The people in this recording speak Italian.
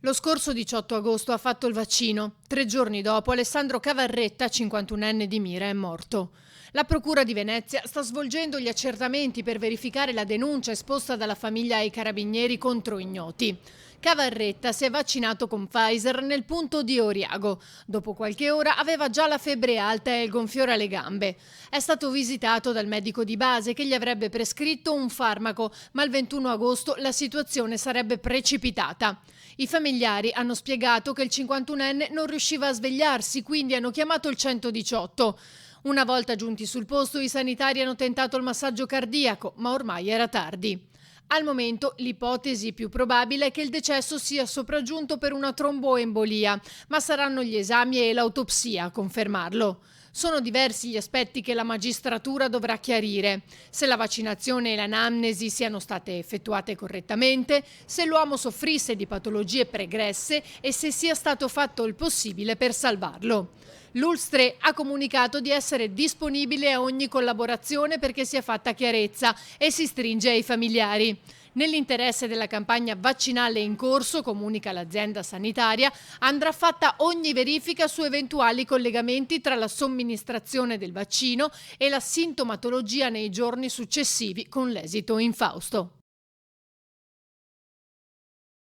Lo scorso 18 agosto ha fatto il vaccino. 3 giorni dopo, Alessandro Cavarretta, 51enne di Mira, è morto. La Procura di Venezia sta svolgendo gli accertamenti per verificare la denuncia esposta dalla famiglia ai carabinieri contro ignoti. Cavarretta si è vaccinato con Pfizer nel punto di Oriago. Dopo qualche ora aveva già la febbre alta e il gonfiore alle gambe. È stato visitato dal medico di base che gli avrebbe prescritto un farmaco, ma il 21 agosto la situazione sarebbe precipitata. I familiari hanno spiegato che il 51enne non riusciva a svegliarsi, quindi hanno chiamato il 118. Una volta giunti sul posto, i sanitari hanno tentato il massaggio cardiaco, ma ormai era tardi. Al momento l'ipotesi più probabile è che il decesso sia sopraggiunto per una tromboembolia, ma saranno gli esami e l'autopsia a confermarlo. Sono diversi gli aspetti che la magistratura dovrà chiarire: se la vaccinazione e l'anamnesi siano state effettuate correttamente, se l'uomo soffrisse di patologie pregresse e se sia stato fatto il possibile per salvarlo. L'Ulstre ha comunicato di essere disponibile a ogni collaborazione perché sia fatta chiarezza e si stringe ai familiari. Nell'interesse della campagna vaccinale in corso, comunica l'azienda sanitaria, andrà fatta ogni verifica su eventuali collegamenti tra la somministrazione del vaccino e la sintomatologia nei giorni successivi con l'esito infausto.